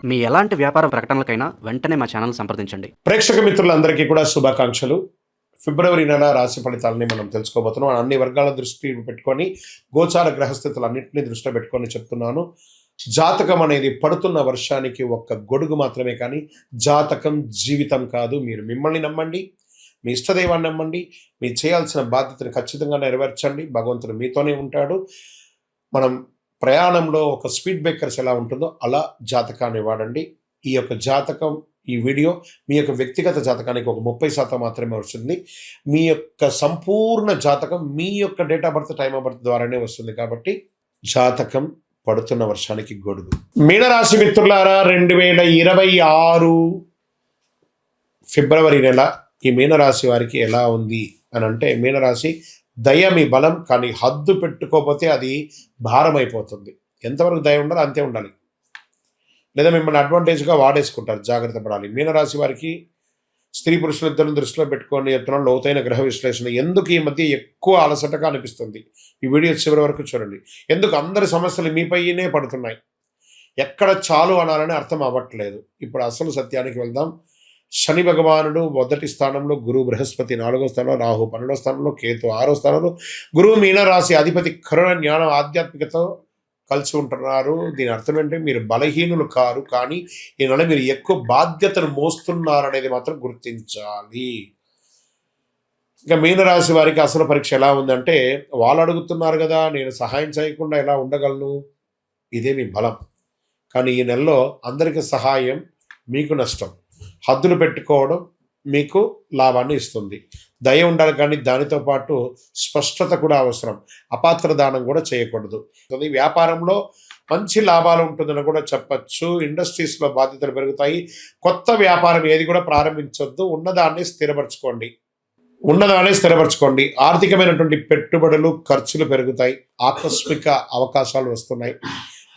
మీ ఎలాంటి వ్యాపార ప్రకటనలకైనా వెంటనే మా ఛానల్ సంప్రదించండి. ప్రేక్షక మిత్రులందరికీ కూడా శుభాకాంక్షలు. ఫిబ్రవరి నెల రాశి ఫలితాలని మనం తెలుసుకోబోతున్నాం. అన్ని వర్గాల దృష్టి పెట్టుకొని గోచార గ్రహస్థితులన్నింటినీ దృష్టిలో పెట్టుకొని చెప్తున్నాను. జాతకం అనేది పడుతున్న వర్షానికి ఒక్క గొడుగు మాత్రమే, కానీ జాతకం జీవితం కాదు. మీరు మిమ్మల్ని నమ్మండి, మీ ఇష్టదైవాన్ని నమ్మండి, మీరు చేయాల్సిన బాధ్యతను ఖచ్చితంగా నెరవేర్చండి. భగవంతుడు మీతోనే ఉంటాడు. మనం ప్రయాణంలో ఒక స్పీడ్ బ్రేకర్స్ ఎలా ఉంటుందో అలా జాతకాన్ని వాడండి. ఈ యొక్క జాతకం, ఈ వీడియో మీ యొక్క వ్యక్తిగత జాతకానికి ఒక 30% మాత్రమే వస్తుంది. మీ యొక్క సంపూర్ణ జాతకం మీ యొక్క date of birth, time of birth ద్వారానే వస్తుంది. కాబట్టి జాతకం పడుతున్న వర్షానికి గొడుగు. మీనరాశి మిత్రులారా, 2026 ఫిబ్రవరి నెల ఈ మీనరాశి వారికి ఎలా ఉంది అని అంటే, మీనరాశి దయ మీ బలం, కానీ హద్దు పెట్టుకోకపోతే అది భారం అయిపోతుంది. ఎంతవరకు దయ ఉండాలో అంతే ఉండాలి, లేదా మిమ్మల్ని అడ్వాంటేజ్గా వాడేసుకుంటారు. జాగ్రత్త పడాలి. మీనరాశి వారికి స్త్రీ పురుషులు ఇద్దరిని దృష్టిలో పెట్టుకొని చెప్తున్నాను లోతైన గ్రహ విశ్లేషణ. ఎందుకు ఈ మధ్య ఎక్కువ అలసటగా అనిపిస్తుంది? ఈ వీడియో చివరి వరకు చూడండి. ఎందుకు అందరి సమస్యలు మీపైనే పడుతున్నాయి? ఎక్కడ చాలు అనాలని అర్థం అవ్వట్లేదు. ఇప్పుడు అసలు సత్యానికి వెళ్దాం. శని భగవానుడు మొదటి స్థానంలో, గురువు బృహస్పతి 4వ స్థానంలో, రాహు 12వ స్థానంలో, కేతు 6వ స్థానంలో, గురువు మీనరాశి అధిపతి కరుణ, జ్ఞానం, ఆధ్యాత్మికతో కలిసి ఉంటున్నారు. దీని అర్థం ఏంటంటే మీరు బలహీనులు కారు, కానీ ఈ నెల మీరు ఎక్కువ బాధ్యతను మోస్తున్నారనేది మాత్రం గుర్తించాలి. ఇంకా మీనరాశి వారికి అసలు పరీక్ష ఎలా ఉందంటే, వాళ్ళు అడుగుతున్నారు కదా, నేను సహాయం చేయకుండా ఎలా ఉండగలను? ఇదే మీ బలం. కానీ ఈ నెలలో అందరికీ సహాయం మీకు నష్టం. హద్దులు పెట్టుకోవడం మీకు లాభాన్ని ఇస్తుంది. దయ ఉండాలి, కానీ దానితో పాటు స్పష్టత కూడా అవసరం. అపాత్ర దానం కూడా చేయకూడదు. వ్యాపారంలో మంచి లాభాలు ఉంటుందని కూడా చెప్పచ్చు. ఇండస్ట్రీస్లో బాధ్యతలు పెరుగుతాయి. కొత్త వ్యాపారం ఏది కూడా ప్రారంభించొద్దు. ఉన్నదాన్ని స్థిరపరచుకోండి. ఆర్థికమైనటువంటి పెట్టుబడులు, ఖర్చులు పెరుగుతాయి. ఆకస్మిక అవకాశాలు వస్తున్నాయి.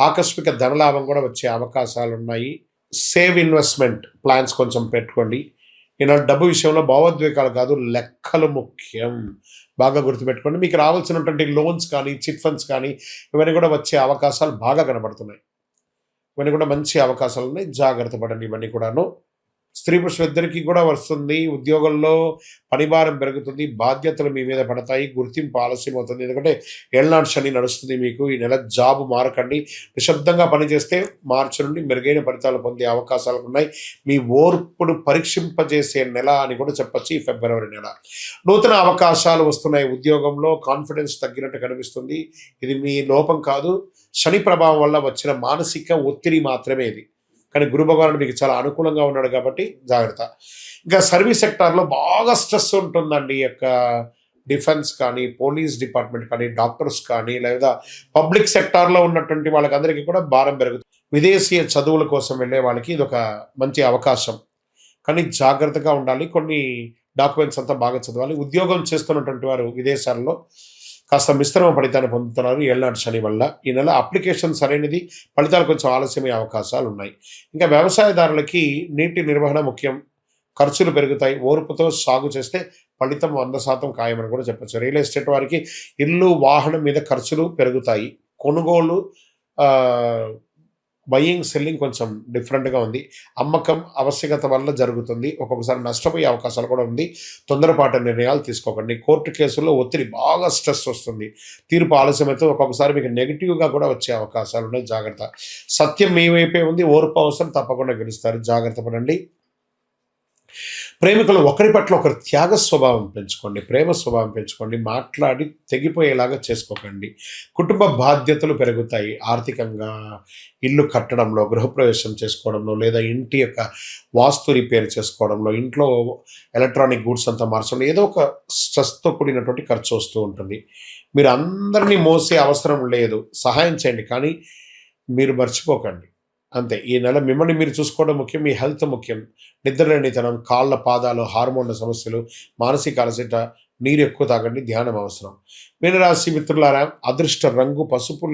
ఆకస్మిక ధనలాభం కూడా వచ్చే అవకాశాలు ఉన్నాయి. సేవ్ ఇన్వెస్ట్మెంట్ ప్లాన్స్ కొంచెం పెట్టుకోండి. ఈనాడు డబ్బు విషయంలో భావోద్వేగాలు కాదు, లెక్కలు ముఖ్యం. బాగా గుర్తుపెట్టుకోండి. మీకు రావాల్సినటువంటి లోన్స్ కానీ, చిట్ ఫండ్స్ కానీ ఇవన్నీ కూడా వచ్చే అవకాశాలు బాగా కనబడుతున్నాయి. ఇవన్నీ కూడా మంచి అవకాశాలు ఉన్నాయి. జాగ్రత్త పడండి. ఇవన్నీ కూడాను స్త్రీ పురుషులిద్దరికీ కూడా వస్తుంది. ఉద్యోగంలో పనిభారం పెరుగుతుంది. బాధ్యతలు మీ మీద పడతాయి. గుర్తింపు ఆలస్యం అవుతుంది. ఎందుకంటే ఏళ్నాడు శని నడుస్తుంది మీకు. ఈ నెల జాబ్ మారకండి. నిశ్శబ్దంగా పనిచేస్తే మార్చి నుండి మెరుగైన ఫలితాలు పొందే అవకాశాలు ఉన్నాయి. మీ ఓర్పును పరీక్షింపజేసే నెల అని కూడా చెప్పచ్చు ఈ ఫిబ్రవరి నెల. నూతన అవకాశాలు వస్తున్నాయి. ఉద్యోగంలో కాన్ఫిడెన్స్ తగ్గినట్టు కనిపిస్తుంది. ఇది మీ లోపం కాదు, శని ప్రభావం వల్ల వచ్చిన మానసిక ఒత్తిడి మాత్రమే ఇది. కానీ గురు భగవానుడు మీకు చాలా అనుకూలంగా ఉన్నాడు కాబట్టి జాగ్రత్త. ఇంకా సర్వీస్ సెక్టార్లో బాగా స్ట్రెస్ ఉంటుందండి. ఈ యొక్క డిఫెన్స్ కానీ, పోలీస్ డిపార్ట్మెంట్ కానీ, డాక్టర్స్ కానీ, లేదా పబ్లిక్ సెక్టార్లో ఉన్నటువంటి వాళ్ళకందరికీ కూడా భారం పెరుగుతుంది. విదేశీయ చదువుల కోసం వెళ్ళే వాళ్ళకి ఇది ఒక మంచి అవకాశం, కానీ జాగ్రత్తగా ఉండాలి. కొన్ని డాక్యుమెంట్స్ అంతా బాగా చదవాలి. ఉద్యోగం చేస్తున్నటువంటి వారు విదేశాల్లో కాస్త మిశ్రమ ఫలితాన్ని పొందుతున్నారు ఏళ్నాడు శని వల్ల. ఈ నెల అప్లికేషన్ సరైనది, ఫలితాలు కొంచెం ఆలస్యమయ్యే అవకాశాలు ఉన్నాయి. ఇంకా వ్యవసాయదారులకి నీటి నిర్వహణ ముఖ్యం. ఖర్చులు పెరుగుతాయి. ఓర్పుతో సాగు చేస్తే ఫలితం 100% ఖాయమని కూడా చెప్పచ్చు. రియల్ ఎస్టేట్ వారికి ఇల్లు, వాహనం మీద ఖర్చులు పెరుగుతాయి. కొనుగోలు, బయింగ్, సెల్లింగ్ కొంచెం డిఫరెంట్గా ఉంది. అమ్మకం ఆవశ్యకత వల్ల జరుగుతుంది. ఒక్కొక్కసారి నష్టపోయే అవకాశాలు కూడా ఉంది. తొందరపాటు నిర్ణయాలు తీసుకోకండి. కోర్టు కేసుల్లో ఒత్తిడి, బాగా స్ట్రెస్ వస్తుంది. తీర్పు ఆలస్యమైతే ఒక్కొక్కసారి మీకు నెగిటివ్గా కూడా వచ్చే అవకాశాలు ఉన్నాయి. జాగ్రత్త. సత్యం మీ వైపే ఉంది. ఓర్పు అవసరం, తప్పకుండా గెలుస్తారు. జాగ్రత్త పడండి. ప్రేమికులు ఒకరి పట్ల ఒకరు త్యాగ స్వభావం పెంచుకోండి. ప్రేమ స్వభావం పెంచుకోండి. మాట్లాడి తెగిపోయేలాగా చేసుకోకండి. కుటుంబ బాధ్యతలు పెరుగుతాయి. ఆర్థికంగా ఇల్లు కట్టడంలో, గృహప్రవేశం చేసుకోవడంలో, లేదా ఇంటి యొక్క వాస్తు రిపేర్ చేసుకోవడంలో, ఇంట్లో ఎలక్ట్రానిక్ గూడ్స్ అంతా మార్చడంలో ఏదో ఒక స్ట్రెస్తో కూడినటువంటి ఖర్చు వస్తూ ఉంటుంది. మీరు అందరినీ మోసే అవసరం లేదు. సహాయం చేయండి, కానీ మీరు మర్చిపోకండి. అంతే. ఈ నెల మిమ్మల్ని మీరు చూసుకోవడం ముఖ్యం. మీ హెల్త్ ముఖ్యం. నిద్రలేనితనం, కాళ్ళ పాదాలు, హార్మోన్ల సమస్యలు, మానసిక అలసట, నీరు ఎక్కువ తాగండి. ధ్యానం అవసరం. మీనరాశి మిత్రులారా, అదృష్ట రంగు పసుపు,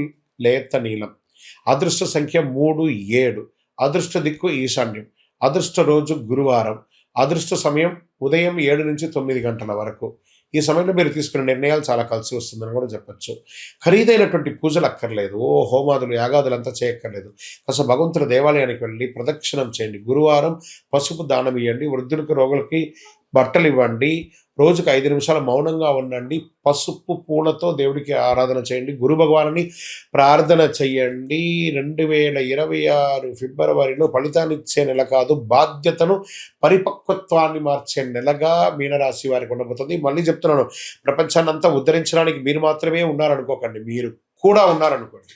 లేత నీలం. అదృష్ట సంఖ్య 3, 7. అదృష్ట దిక్కు ఈశాన్యం. అదృష్ట రోజు గురువారం. అదృష్ట సమయం ఉదయం 7 నుంచి 9 గంటల వరకు. ఈ సమయంలో మీరు తీసుకునే నిర్ణయాలు చాలా కలిసి వస్తుందని కూడా చెప్పొచ్చు. ఖరీదైనటువంటి పూజలు అక్కర్లేదు. హోమాదులు, యాగాదులు అంతా చేయక్కర్లేదు. కాస్త భగవంతుడి దేవాలయానికి వెళ్ళి ప్రదక్షిణం చేయండి. గురువారం పసుపు దానం ఇయ్యండి. వృద్ధులకు, రోగులకి బట్టలు ఇవ్వండి. రోజుకి 5 నిమిషాలు మౌనంగా ఉండండి. పసుపు పూలతో దేవుడికి ఆరాధన చేయండి. గురు భగవానుని ప్రార్థన చెయ్యండి. 2026 ఫిబ్రవరిలో ఫలితాన్నిచ్చే నెల కాదు, బాధ్యతను, పరిపక్వత్వాన్ని మార్చే నెలగా మీనరాశి వారికి ఉండబోతుంది. మళ్ళీ చెప్తున్నాను, ప్రపంచాన్ని అంతా ఉద్ధరించడానికి మీరు మాత్రమే ఉన్నారనుకోకండి, మీరు కూడా ఉన్నారనుకోండి.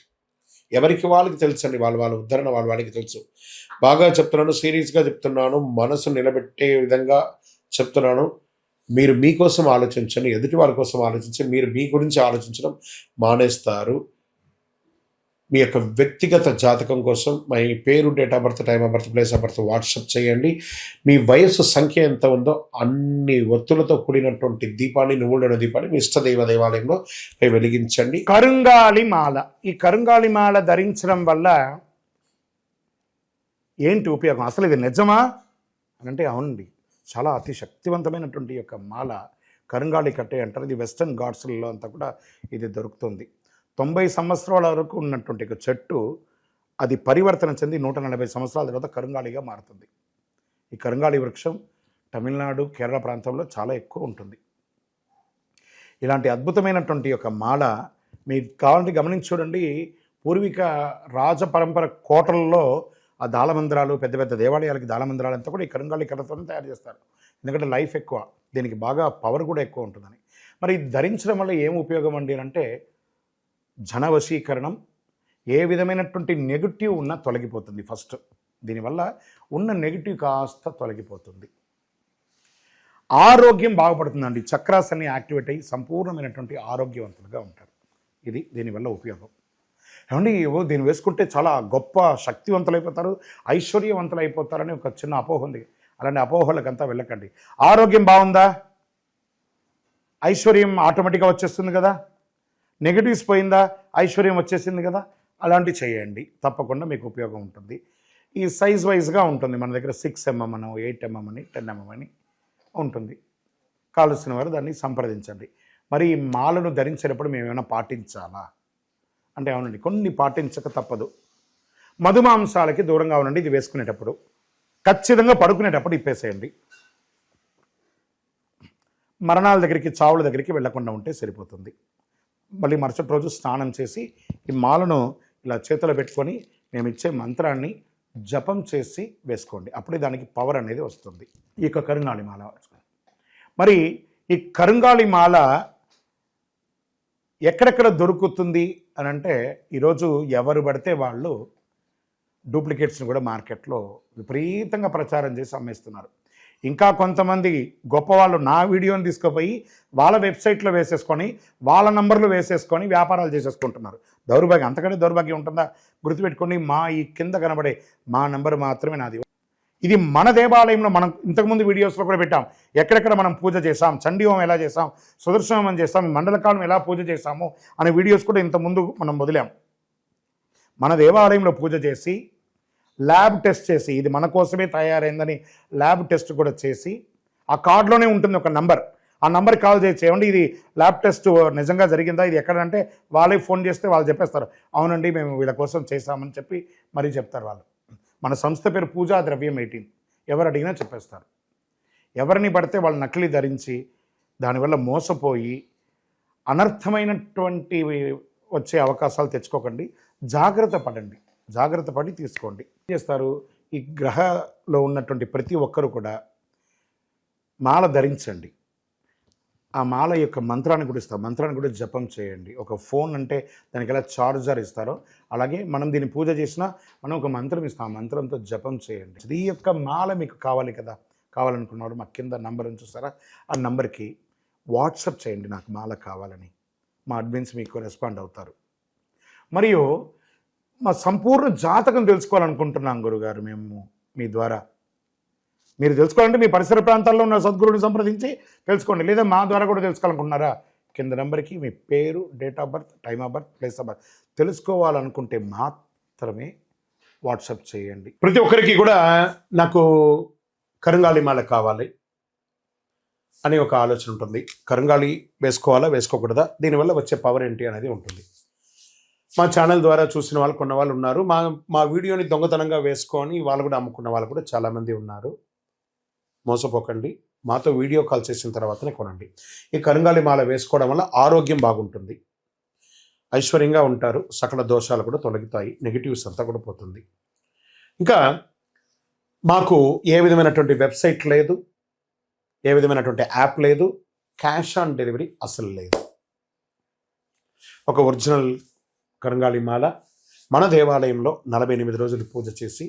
ఎవరికి వాళ్ళకి తెలుసండి, వాళ్ళ ఉద్ధరణ వాళ్ళకి తెలుసు. బాగా చెప్తున్నాను, సీరియస్గా చెప్తున్నాను, మనసు నిలబెట్టే విధంగా చెప్తున్నాను. మీరు మీకోసం ఆలోచించండి, ఎదుటి వాళ్ళ కోసం ఆలోచించి మీరు మీ గురించి ఆలోచించడం మానేస్తారు. మీ యొక్క వ్యక్తిగత జాతకం కోసం మీ పేరు, date of birth, time of birth, place of birth WhatsApp చేయండి. మీ వయస్సు సంఖ్య ఎంత ఉందో అన్ని ఒత్తులతో కూడినటువంటి దీపాన్ని, నువ్వుల దీపాన్ని మీ ఇష్టదైవ దేవాలయంలో వెలిగించండి. కరుంగాలి మాల. ఈ కరుంగాలి మాల ధరించడం వల్ల ఏంటి ఉపయోగం? అసలు ఇది నిజమా అని అంటే అవునండి, చాలా అతి శక్తివంతమైనటువంటి యొక్క మాల కరుంగాళి కట్టే అంటారు. ఇది వెస్టర్న్ ఘాట్స్లలో అంతా కూడా ఇది దొరుకుతుంది. 90 సంవత్సరాల వరకు ఉన్నటువంటి ఒక చెట్టు అది పరివర్తన చెంది 140 సంవత్సరాల తర్వాత కరుంగాళిగా మారుతుంది. ఈ కరుంగాళి వృక్షం తమిళనాడు, కేరళ ప్రాంతంలో చాలా ఎక్కువ ఉంటుంది. ఇలాంటి అద్భుతమైనటువంటి యొక్క మాల మీకు కావాలంటే గమనించి చూడండి. పూర్వీక రాజపరంపర కోటలలో ఆ దాళమందిరాలు, పెద్ద పెద్ద దేవాలయాలకి దాళమందిరాలు అంతా కూడా ఈ కరుంగాళి కర్రతోనే తయారు చేస్తారు. ఎందుకంటే లైఫ్ ఎక్కువ, దీనికి బాగా పవర్ కూడా ఎక్కువ ఉంటుందని. మరి ఇది ధరించడం వల్ల ఏం ఉపయోగం అండి అంటే జన వశీకరణం, ఏ విధమైనటువంటి నెగిటివ్ ఉన్నా తొలగిపోతుంది. ఫస్ట్ దీనివల్ల ఉన్న నెగిటివ్ కాస్త తొలగిపోతుంది. ఆరోగ్యం బాగుపడుతుందండి. చక్రాస్ అన్ని యాక్టివేట్ అయ్యి సంపూర్ణమైనటువంటి ఆరోగ్యవంతులుగా ఉంటారు. ఇది దీనివల్ల ఉపయోగం. ఏమండి, దీన్ని వేసుకుంటే చాలా గొప్ప శక్తివంతులైపోతారు, ఐశ్వర్యవంతులైపోతారని ఒక చిన్న అపోహ ఉంది. అలాంటి అపోహలకంతా వెళ్ళకండి. ఆరోగ్యం బాగుందా, ఐశ్వర్యం ఆటోమేటిక్గా వచ్చేస్తుంది కదా. నెగిటివ్స్ పోయిందా, ఐశ్వర్యం వచ్చేసింది కదా. అలాంటివి చేయండి, తప్పకుండా మీకు ఉపయోగం ఉంటుంది. ఈ సైజ్ వైజ్గా ఉంటుంది. మన దగ్గర 6 mm అని, 8 mm అని, 10 mm అని ఉంటుంది. కావలసిన వారు దాన్ని సంప్రదించండి. మరి ఈ మాలను ధరించేటప్పుడు మేము ఏమైనా పాటించాలా అంటే అవునండి, కొన్ని పాటించక తప్పదు. మధుమాంసాలకి దూరంగా ఉండండి. ఇది వేసుకునేటప్పుడు ఖచ్చితంగా పడుకునేటప్పుడు ఇప్పేసేయండి. మరణాల దగ్గరికి, చావుల దగ్గరికి వెళ్లకుండా ఉంటే సరిపోతుంది. మళ్ళీ మరుసటి రోజు స్నానం చేసి ఈ మాలను ఇలా చేతిలో పెట్టుకొని మేము ఇచ్చే మంత్రాన్ని జపం చేసి వేసుకోండి. అప్పుడే దానికి పవర్ అనేది వస్తుంది. ఈ యొక్క కరుంగాళి మాల. మరి ఈ కరుంగాళి మాల ఎక్కడెక్కడ దొరుకుతుంది అని అంటే ఈరోజు ఎవరు పడితే వాళ్ళు డూప్లికేట్స్ని కూడా మార్కెట్లో విపరీతంగా ప్రచారం చేసి అమ్మేస్తున్నారు. ఇంకా కొంతమంది గొప్పవాళ్ళు నా వీడియోని తీసుకుపోయి వాళ్ళ వెబ్సైట్లో వేసేసుకొని, వాళ్ళ నంబర్లు వేసేసుకొని వ్యాపారాలు చేసేసుకుంటున్నారు. దౌర్భాగ్యం, అంతకంటే దౌర్భాగ్యం ఉంటుందా? గుర్తుపెట్టుకోండి, మా ఈ కింద కనబడే మా నంబర్ మాత్రమే నాది. ఇది మన దేవాలయంలో మనం ఇంతకుముందు వీడియోస్లో కూడా పెట్టాం. ఎక్కడెక్కడ మనం పూజ చేసాం, చండీ హోమం ఎలా చేసాం, సుదర్శన హోమం చేసాం, మండలకాలం ఎలా పూజ చేసాము అనే వీడియోస్ కూడా ఇంతకుముందు మనం వదిలాం. మన దేవాలయంలో పూజ చేసి ల్యాబ్ టెస్ట్ చేసి, ఇది మన కోసమే తయారైందని ల్యాబ్ టెస్ట్ కూడా చేసి, ఆ కార్డులోనే ఉంటుంది ఒక నంబర్. ఆ నంబర్ కాల్ చేయండి, ఇది ల్యాబ్ టెస్ట్ నిజంగా జరిగిందా, ఇది ఎక్కడంటే వాళ్ళే ఫోన్ చేస్తే వాళ్ళు చెప్పేస్తారు, అవునండి మేము వీళ్ళ కోసం చేశామని చెప్పి మరీ చెప్తారు వాళ్ళు. మన సంస్థ పేరు పూజా ద్రవ్యం 18. ఎవరు అడిగినా చెప్పేస్తారు. ఎవరిని పడితే వాళ్ళు నకిలీ ధరించి దానివల్ల మోసపోయి అనర్థమైనటువంటి వచ్చే అవకాశాలు తెచ్చుకోకండి. జాగ్రత్త పడండి, జాగ్రత్త పడి తీసుకోండి. ఏం చేస్తారు, ఈ గ్రహలో ఉన్నటువంటి ప్రతి ఒక్కరు కూడా మాల ధరించండి. ఆ మాల యొక్క మంత్రాన్ని కూడా ఇస్తాం, మంత్రాన్ని కూడా జపం చేయండి. ఒక ఫోన్ అంటే దానికి ఎలా చార్జర్ ఇస్తారో అలాగే మనం దీన్ని పూజ చేసినా మనం ఒక మంత్రం ఇస్తాం, ఆ మంత్రంతో జపం చేయండి. ఈ యొక్క మాల మీకు కావాలి కదా, కావాలనుకున్నవాడు మా కింద నంబర్ చూస్తారా, ఆ నంబర్కి వాట్సాప్ చేయండి నాకు మాల కావాలని. మా అడ్మిన్స్ మీకు రెస్పాండ్ అవుతారు. మరియు మా సంపూర్ణ జాతకం తెలుసుకోవాలనుకుంటున్నాం గురుగారు మేము మీ ద్వారా. మీరు తెలుసుకోవాలంటే మీ పరిసర ప్రాంతాల్లో ఉన్న సద్గురుని సంప్రదించి తెలుసుకోండి, లేదా మా ద్వారా కూడా తెలుసుకోవాలనుకుంటున్నారా, కింద నెంబర్కి మీ పేరు, date of birth, time of birth, place of birth తెలుసుకోవాలనుకుంటే మాత్రమే వాట్సాప్ చేయండి. ప్రతి ఒక్కరికి కూడా నాకు కరుంగాళి మాల కావాలి, అనే ఒక ఆలోచన ఉంటుంది. కరంగాళి వేసుకోవాలా వేసుకోకూడదా, దీనివల్ల వచ్చే పవర్ ఏంటి అనేది ఉంటుంది. మా ఛానల్ ద్వారా చూసిన వాళ్ళు కొన్న వాళ్ళు ఉన్నారు. మా వీడియోని దొంగతనంగా వేసుకొని వాళ్ళు కూడా అమ్ముకున్న వాళ్ళు కూడా చాలామంది ఉన్నారు. మోసపోకండి, మాతో వీడియో కాల్ చేసిన తర్వాతనే కొనండి. ఈ కరంగాళి మాల వేసుకోవడం వల్ల ఆరోగ్యం బాగుంటుంది, ఐశ్వర్యంగా ఉంటారు, సకల దోషాలు కూడా తొలగుతాయి, నెగిటివ్స్ అంతా కూడా పోతుంది. ఇంకా మాకు ఏ విధమైనటువంటి వెబ్సైట్ లేదు, ఏ విధమైనటువంటి యాప్ లేదు, క్యాష్ ఆన్ డెలివరీ అసలు లేదు. ఒక ఒరిజినల్ కరంగాళి మాల మన దేవాలయంలో 48 రోజులు పూజ చేసి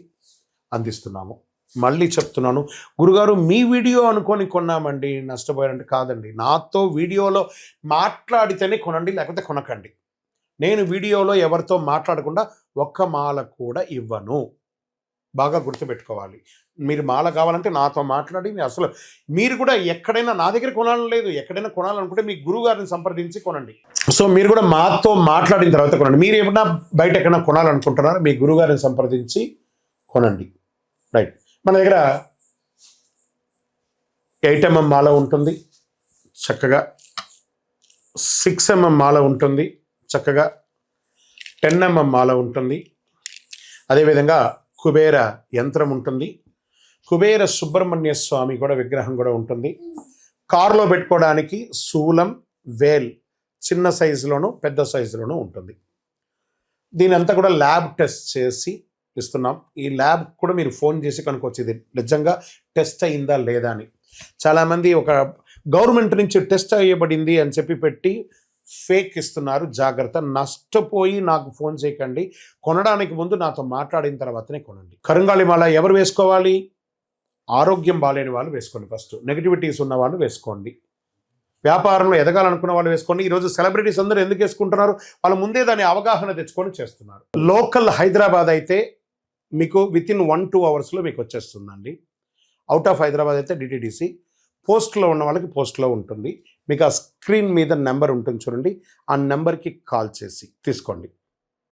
అందిస్తున్నాము. మళ్ళీ చెప్తున్నాను, గురుగారు మీ వీడియో అనుకొని కొన్నామండి నష్టపోయారంటే కాదండి, నాతో వీడియోలో మాట్లాడితేనే కొనండి, లేకపోతే కొనకండి. నేను వీడియోలో ఎవరితో మాట్లాడకుండా ఒక్క మాల కూడా ఇవ్వను. బాగా గుర్తుపెట్టుకోవాలి. మీరు మాల కావాలంటే నాతో మాట్లాడి, అసలు మీరు కూడా ఎక్కడైనా నా దగ్గర కొనాలని లేదు, ఎక్కడైనా కొనాలనుకుంటే మీ గురువు గారిని సంప్రదించి కొనండి. సో మీరు కూడా మాతో మాట్లాడిన తర్వాత కొనండి. మీరు ఏమన్నా బయట ఎక్కడైనా కొనాలనుకుంటున్నారో మీ గురువు గారిని సంప్రదించి కొనండి. రైట్. మన దగ్గర 8 mm మాల ఉంటుంది చక్కగా, 6 mm మాల ఉంటుంది చక్కగా, 10 mm మాల ఉంటుంది. అదేవిధంగా కుబేర యంత్రం ఉంటుంది, కుబేర సుబ్రహ్మణ్య స్వామి కూడా విగ్రహం కూడా ఉంటుంది. కారులో పెట్టుకోవడానికి శూలం, వేల్ చిన్న సైజులోను పెద్ద సైజులోనూ ఉంటుంది. దీని అంతా కూడా ల్యాబ్ టెస్ట్ చేసి ఇస్తున్నాం. ఈ ల్యాబ్ కూడా మీరు ఫోన్ చేసి కనుక్కోవచ్చు ఇది నిజంగా టెస్ట్ అయిందా లేదా అని. చాలామంది ఒక గవర్నమెంట్ నుంచి టెస్ట్ అయ్యబడింది అని చెప్పి పెట్టి ఫేక్ ఇస్తున్నారు. జాగ్రత్త, నష్టపోయి నాకు ఫోన్ చేయకండి. కొనడానికి ముందు నాతో మాట్లాడిన తర్వాతనే కొనండి. కరంగాళి మాల ఎవరు వేసుకోవాలి? ఆరోగ్యం బాలేని వాళ్ళు వేసుకోండి. ఫస్ట్ నెగిటివిటీస్ ఉన్న వాళ్ళు వేసుకోండి. వ్యాపారంలో ఎదగాలనుకున్న వాళ్ళు వేసుకోండి. ఈరోజు సెలబ్రిటీస్ అందరూ ఎందుకు వేసుకుంటున్నారు? వాళ్ళు ముందే దాని అవగాహన తెచ్చుకొని చేస్తున్నారు. లోకల్ హైదరాబాద్ అయితే మీకు వితిన్ 1-2 అవర్స్లో మీకు వచ్చేస్తుందండి. అవుట్ ఆఫ్ హైదరాబాద్ అయితే డిటిడిసి, పోస్ట్లో ఉన్న వాళ్ళకి పోస్ట్లో ఉంటుంది. మీకు ఆ స్క్రీన్ మీద నెంబర్ ఉంటుంది చూడండి, ఆ నెంబర్కి కాల్ చేసి తీసుకోండి.